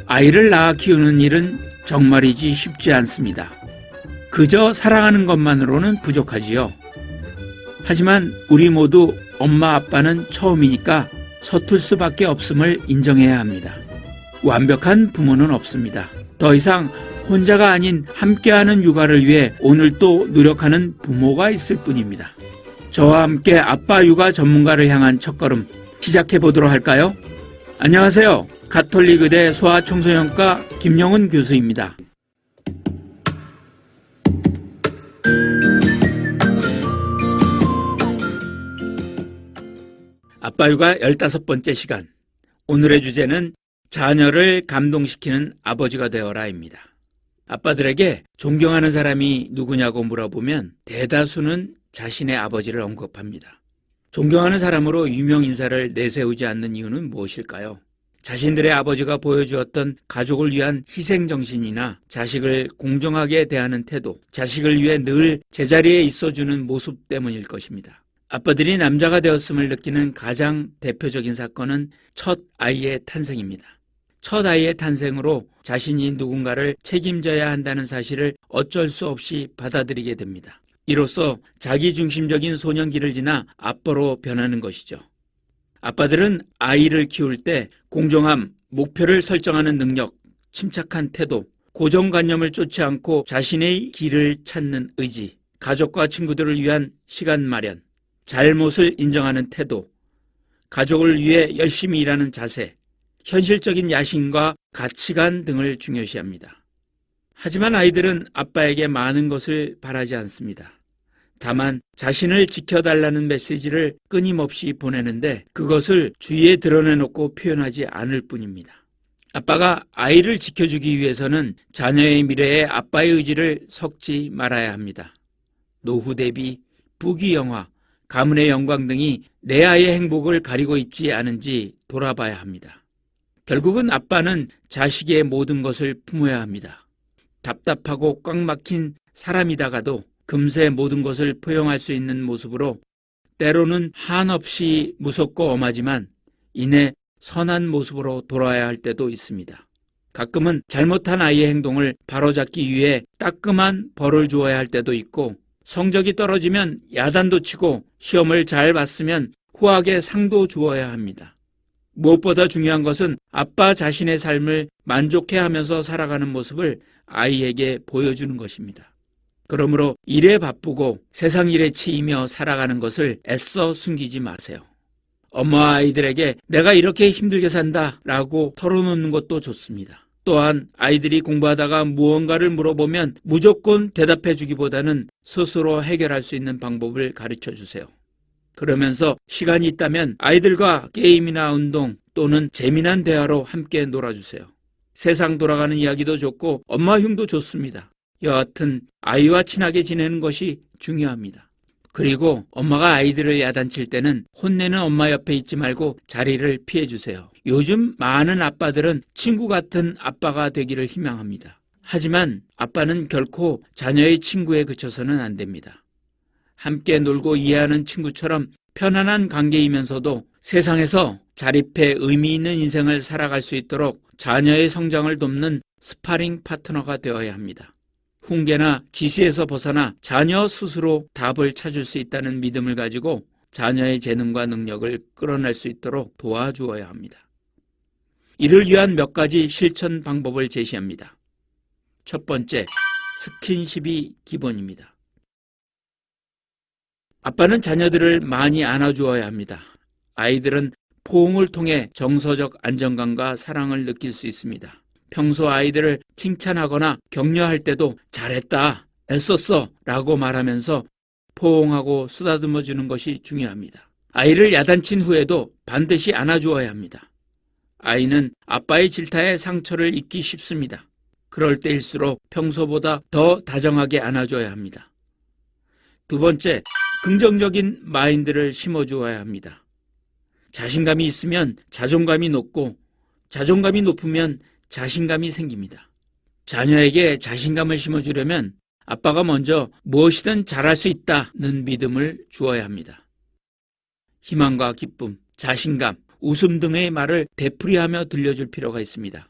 아이를 낳아 키우는 일은 정말이지 쉽지 않습니다. 그저 사랑하는 것만으로는 부족하지요. 하지만 우리 모두 엄마 아빠는 처음이니까 서툴 수밖에 없음을 인정해야 합니다. 완벽한 부모는 없습니다. 더 이상 혼자가 아닌 함께하는 육아를 위해 오늘 또 노력하는 부모가 있을 뿐입니다. 저와 함께 아빠 육아 전문가를 향한 첫걸음 시작해 보도록 할까요? 안녕하세요. 가톨릭의대 소아청소년과 김영은 교수입니다. 아빠 육아 15번째 시간. 오늘의 주제는 자녀를 감동시키는 아버지가 되어라입니다. 아빠들에게 존경하는 사람이 누구냐고 물어보면 대다수는 자신의 아버지를 언급합니다. 존경하는 사람으로 유명 인사를 내세우지 않는 이유는 무엇일까요? 자신들의 아버지가 보여주었던 가족을 위한 희생정신이나 자식을 공정하게 대하는 태도, 자식을 위해 늘 제자리에 있어주는 모습 때문일 것입니다. 아빠들이 남자가 되었음을 느끼는 가장 대표적인 사건은 첫 아이의 탄생입니다. 첫 아이의 탄생으로 자신이 누군가를 책임져야 한다는 사실을 어쩔 수 없이 받아들이게 됩니다. 이로써 자기중심적인 소년기를 지나 아빠로 변하는 것이죠. 아빠들은 아이를 키울 때 공정함, 목표를 설정하는 능력, 침착한 태도, 고정관념을 쫓지 않고 자신의 길을 찾는 의지, 가족과 친구들을 위한 시간 마련, 잘못을 인정하는 태도, 가족을 위해 열심히 일하는 자세, 현실적인 야심과 가치관 등을 중요시합니다. 하지만 아이들은 아빠에게 많은 것을 바라지 않습니다. 다만 자신을 지켜달라는 메시지를 끊임없이 보내는데 그것을 주위에 드러내놓고 표현하지 않을 뿐입니다. 아빠가 아이를 지켜주기 위해서는 자녀의 미래에 아빠의 의지를 섞지 말아야 합니다. 노후 대비, 부귀영화, 가문의 영광 등이 내 아이의 행복을 가리고 있지 않은지 돌아봐야 합니다. 결국은 아빠는 자식의 모든 것을 품어야 합니다. 답답하고 꽉 막힌 사람이다가도 금세 모든 것을 포용할 수 있는 모습으로 때로는 한없이 무섭고 엄하지만 이내 선한 모습으로 돌아야 할 때도 있습니다. 가끔은 잘못한 아이의 행동을 바로잡기 위해 따끔한 벌을 주어야 할 때도 있고 성적이 떨어지면 야단도 치고 시험을 잘 봤으면 후하게 상도 주어야 합니다. 무엇보다 중요한 것은 아빠 자신의 삶을 만족해하면서 살아가는 모습을 아이에게 보여주는 것입니다. 그러므로 일에 바쁘고 세상 일에 치이며 살아가는 것을 애써 숨기지 마세요. 엄마와 아이들에게 내가 이렇게 힘들게 산다 라고 털어놓는 것도 좋습니다. 또한 아이들이 공부하다가 무언가를 물어보면 무조건 대답해 주기보다는 스스로 해결할 수 있는 방법을 가르쳐 주세요. 그러면서 시간이 있다면 아이들과 게임이나 운동 또는 재미난 대화로 함께 놀아주세요. 세상 돌아가는 이야기도 좋고 엄마 흉도 좋습니다. 여하튼 아이와 친하게 지내는 것이 중요합니다. 그리고 엄마가 아이들을 야단칠 때는 혼내는 엄마 옆에 있지 말고 자리를 피해주세요. 요즘 많은 아빠들은 친구 같은 아빠가 되기를 희망합니다. 하지만 아빠는 결코 자녀의 친구에 그쳐서는 안 됩니다. 함께 놀고 이해하는 친구처럼 편안한 관계이면서도 세상에서 자립해 의미 있는 인생을 살아갈 수 있도록 자녀의 성장을 돕는 스파링 파트너가 되어야 합니다. 훈계나 지시에서 벗어나 자녀 스스로 답을 찾을 수 있다는 믿음을 가지고 자녀의 재능과 능력을 끌어낼 수 있도록 도와주어야 합니다. 이를 위한 몇 가지 실천 방법을 제시합니다. 첫 번째, 스킨십이 기본입니다. 아빠는 자녀들을 많이 안아주어야 합니다. 아이들은 포옹을 통해 정서적 안정감과 사랑을 느낄 수 있습니다. 평소 아이들을 칭찬하거나 격려할 때도 잘했다, 애썼어 라고 말하면서 포옹하고 쓰다듬어 주는 것이 중요합니다. 아이를 야단친 후에도 반드시 안아주어야 합니다. 아이는 아빠의 질타에 상처를 입기 쉽습니다. 그럴 때일수록 평소보다 더 다정하게 안아줘야 합니다. 두 번째, 긍정적인 마인드를 심어주어야 합니다. 자신감이 있으면 자존감이 높고 자존감이 높으면 자신감이 생깁니다. 자녀에게 자신감을 심어주려면 아빠가 먼저 무엇이든 잘할 수 있다는 믿음을 주어야 합니다. 희망과 기쁨, 자신감, 웃음 등의 말을 되풀이하며 들려줄 필요가 있습니다.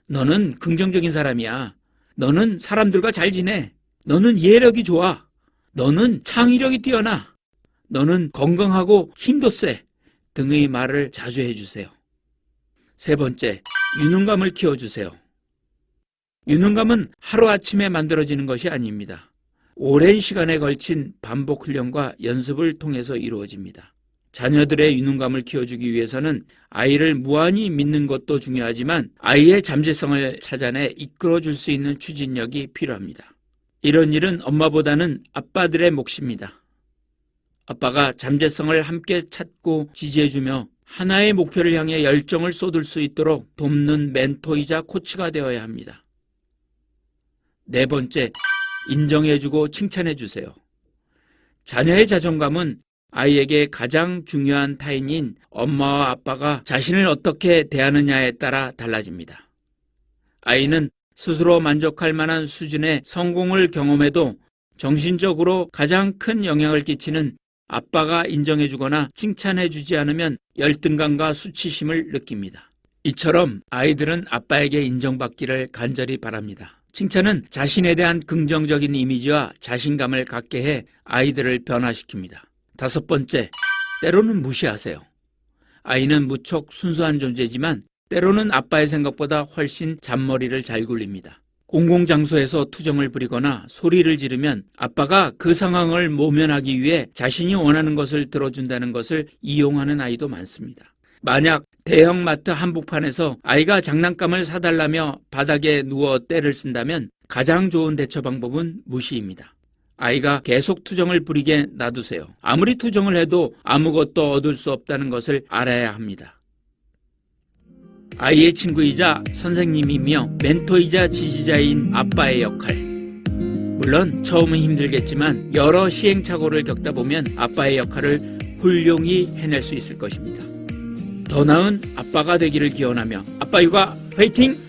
너는 긍정적인 사람이야. 너는 사람들과 잘 지내. 너는 이해력이 좋아. 너는 창의력이 뛰어나. 너는 건강하고 힘도 세. 등의 말을 자주 해주세요. 세 번째, 유능감을 키워주세요. 유능감은 하루아침에 만들어지는 것이 아닙니다. 오랜 시간에 걸친 반복 훈련과 연습을 통해서 이루어집니다. 자녀들의 유능감을 키워주기 위해서는 아이를 무한히 믿는 것도 중요하지만 아이의 잠재성을 찾아내 이끌어줄 수 있는 추진력이 필요합니다. 이런 일은 엄마보다는 아빠들의 몫입니다. 아빠가 잠재성을 함께 찾고 지지해주며 하나의 목표를 향해 열정을 쏟을 수 있도록 돕는 멘토이자 코치가 되어야 합니다. 네 번째, 인정해주고 칭찬해주세요. 자녀의 자존감은 아이에게 가장 중요한 타인인 엄마와 아빠가 자신을 어떻게 대하느냐에 따라 달라집니다. 아이는 스스로 만족할 만한 수준의 성공을 경험해도 정신적으로 가장 큰 영향을 끼치는 아빠가 인정해주거나 칭찬해주지 않으면 열등감과 수치심을 느낍니다. 이처럼 아이들은 아빠에게 인정받기를 간절히 바랍니다. 칭찬은 자신에 대한 긍정적인 이미지와 자신감을 갖게 해 아이들을 변화시킵니다. 다섯 번째, 때로는 무시하세요. 아이는 무척 순수한 존재지만 때로는 아빠의 생각보다 훨씬 잔머리를 잘 굴립니다. 공공장소에서 투정을 부리거나 소리를 지르면 아빠가 그 상황을 모면하기 위해 자신이 원하는 것을 들어준다는 것을 이용하는 아이도 많습니다. 만약 대형마트 한복판에서 아이가 장난감을 사달라며 바닥에 누워 떼를 쓴다면 가장 좋은 대처 방법은 무시입니다. 아이가 계속 투정을 부리게 놔두세요. 아무리 투정을 해도 아무것도 얻을 수 없다는 것을 알아야 합니다. 아이의 친구이자 선생님이며 멘토이자 지지자인 아빠의 역할. 물론 처음은 힘들겠지만 여러 시행착오를 겪다 보면 아빠의 역할을 훌륭히 해낼 수 있을 것입니다. 더 나은 아빠가 되기를 기원하며 아빠 육아 화이팅!